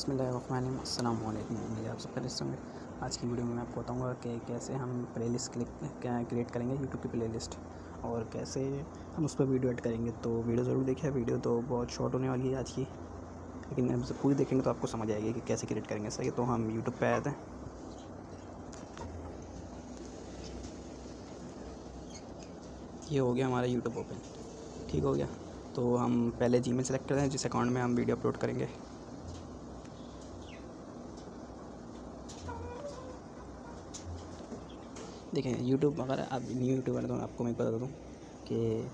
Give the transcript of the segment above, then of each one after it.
बिस्मिल्लाहिर्रहमानिर्रहीम। अस्सलाम वालेकुम। उम्मीद है आप सब खैरियत से होंगे। आज की वीडियो में मैं आपको बताऊंगा कि कैसे हम प्लेलिस्ट क्रिएट करेंगे यूट्यूब की प्लेलिस्ट, और कैसे हम उस पर वीडियो ऐड करेंगे। तो वीडियो ज़रूर देखिए। वीडियो तो बहुत शॉर्ट होने वाली है आज की, लेकिन अब से पूरी देखेंगे तो आपको समझ आएगी कि कैसे क्रिएट करेंगे। सही, तो हम यूट्यूब पर आए थे। ये हो गया हमारा यूट्यूब ओपन, ठीक हो गया। तो हम पहले जीमेल सेलेक्ट करते हैं जिस अकाउंट में हम वीडियो अपलोड करेंगे। देखें, यूट्यूब अगर आप न्यू यूट्यूबर हैं तो आपको मैं बता दूँ कि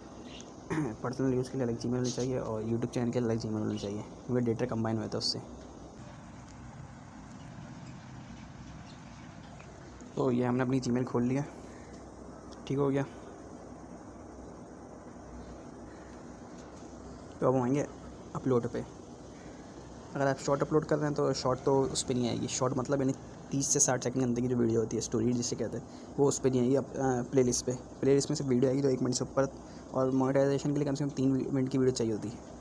पर्सनल यूज़ के लिए अलग जीमेल होनी चाहिए और यूट्यूब चैनल के लिए अलग जीमेल होनी चाहिए, क्योंकि डेटा कंबाइन हुआ था उससे। तो ये हमने अपनी जीमेल खोल लिया, ठीक हो गया। तो अब हम आएंगे अपलोड पे। अगर आप शॉर्ट अपलोड कर रहे हैं तो शॉर्ट तो उस पर नहीं आएगी। शॉर्ट मतलब यानी 30 से 60 सेकंड के अंदर की जो वीडियो होती है, स्टोरी जिसे कहते हैं, वो उस पर नहीं आएगी। अब प्लेलिस्ट पे, प्लेलिस्ट में से वीडियो आएगी तो 1 मिनट से ऊपर, और मोनेटाइजेशन के लिए कम से कम 3 मिनट की वीडियो चाहिए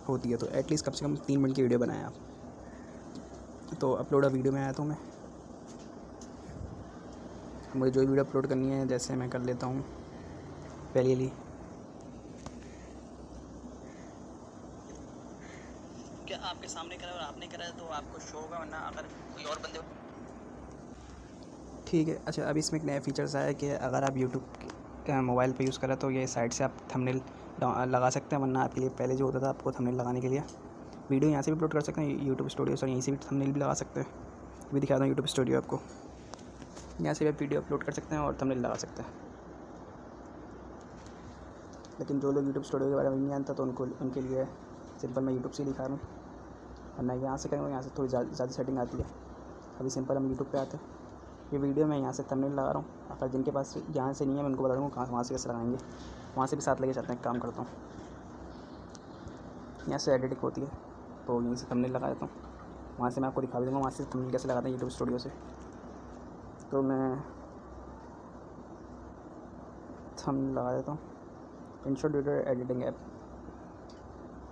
होती है। तो एटलीस्ट कम से कम 3 मिनट की वीडियो बनाएं आप। तो अपलोड अ वीडियो में आया तो मुझे जो वीडियो अपलोड करनी है, जैसे मैं कर लेता हूँ पहले क्या आपके सामने करा और आपने करा तो आपको शो होगा, वरना अगर कोई और बंदे। ठीक है। अच्छा, अभी इसमें एक नया फीचर्स आया है कि अगर आप यूट्यूब मोबाइल पे यूज़ करें तो ये साइड से आप थंबनेल लगा सकते हैं, वरना आपके लिए पहले जो होता था आपको थंबनेल लगाने के लिए वीडियो यहाँ से भी अपलोड कर सकते हैं यूट्यूब स्टूडियो से, और यहीं से भी थंबनेल भी लगा सकते हैं। भी दिखा दूँ यूट्यूब स्टूडियो आपको, यहाँ से भी आप वीडियो अपलोड कर सकते हैं और थंबनेल लगा सकते हैं। लेकिन जो लोग यूट्यूब स्टूडियो के बारे में नहीं जानता तो उनके लिए सिंपल मैं यूट्यूब से ही दिखा रहा हूँ, वरना यहाँ से करेंगे, यहाँ से थोड़ी ज़्यादा सेटिंग आती है। अभी सिंपल हम यूट्यूब पे आते हैं। ये वीडियो मैं यहाँ से थंबनेल लगा रहा हूँ। अगर जिनके पास यहाँ से नहीं है मैं उनको बता दूँगा कहाँ वहाँ से कैसे लगाएंगे। वहाँ से भी साथ लेके चलते हैं, काम करता हूँ। यहाँ से एडिटिंग होती है तो यहीं से थंबनेल लगा देता हूँ। वहाँ से मैं आपको दिखा भी दूँगा वहाँ से थंबनेल कैसे लगाते हैं यूट्यूब स्टूडियो से। तो मैं थंबनेल लगा देता हूँ, इंशॉट वीडियो एडिटिंग ऐप,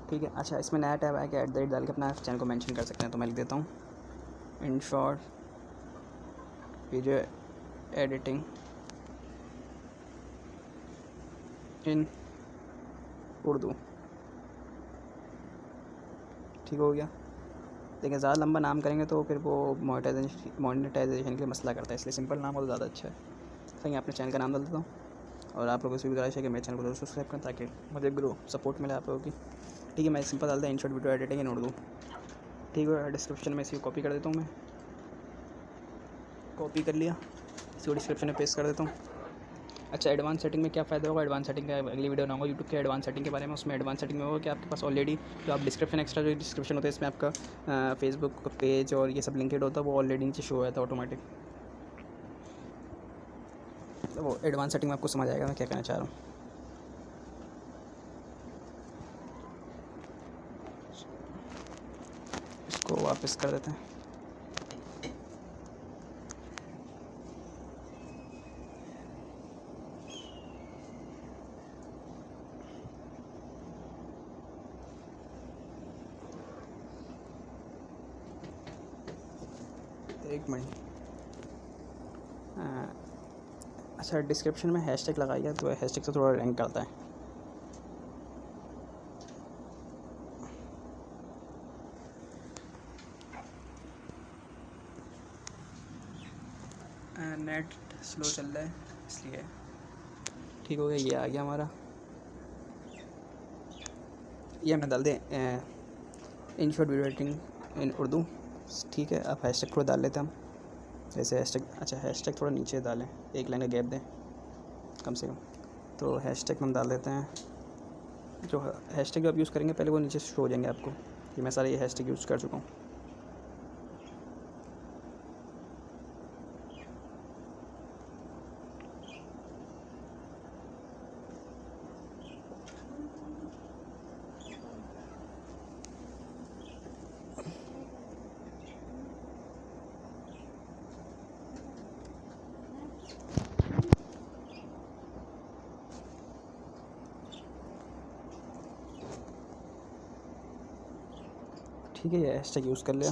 ठीक है। अच्छा, इसमें नया टैब है कि @ डाल के अपना चैनल को मेंशन कर सकते हैं। तो मैं लिख देता हूँ InShot video editing in Urdu, ठीक हो गया। देखिए, ज़्यादा लंबा नाम करेंगे तो फिर वो मोनेटाइजेशन के लिए मसला करता है, इसलिए सिंपल नाम हो तो ज़्यादा अच्छा है। सही, अपने चैनल का नाम डाल देता हूँ, और आप लोगों से भी गुजारिश है कि मेरे चैनल को जरूर सब्सक्राइब करें ताकि मुझे ग्रो सपोर्ट मिले आप लोगों की। ठीक है, मैं सिंपल डालता हूँ InShot video editing in Urdu, ठीक है। डिस्क्रिप्शन में इसी को कॉपी कर देता हूँ, मैं कॉपी कर लिया, इसी को डिस्क्रिप्शन में पेस्ट कर देता हूँ। अच्छा, एडवांस सेटिंग में क्या फ़ायदा होगा? एडवांस सेटिंग का अगली वीडियो बनाऊंगा यूट्यूब के एडवांस सेटिंग के बारे में। उसमें एडवांस सेटिंग में होगा कि आपके पास ऑलरेडी जो आप डिस्क्रिप्शन, एक्स्ट्रा जो डिस्क्रिप्शन होता है इसमें आपका फेसबुक पेज और ये सब लिंकेड होता है, वो ऑलरेडी नीचे शो होता है ऑटोमेटिक। तो वो एडवांस सेटिंग में आपको समझ आएगा मैं क्या कहना चाह रहा हूँ। इसको वापस कर देते हैं। एक मिनट। अच्छा, डिस्क्रिप्शन में हैशटैग लगाइए तो हैशटैग से थोड़ा रैंक करता है। नेट स्लो चल रहा है इसलिए, ठीक हो गया। ये आ गया हमारा, ये हमने डाल दें InShot video editing in Urdu, ठीक है। अब हैशटैग थोड़ा डाल लेते हैं हम, जैसे हैशटैग, अच्छा हैशटैग थोड़ा नीचे डालें, एक लाइन का गैप दें कम से कम। तो हैशटैग हम डाल देते हैं, जो हैशटैग जो आप यूज़ करेंगे पहले वो नीचे शो हो जाएंगे आपको। ये मैं सारे ये हैशटैग यूज़ कर चुका हूँ। ठीक है, ये हैशटैग यूज़ कर लिया।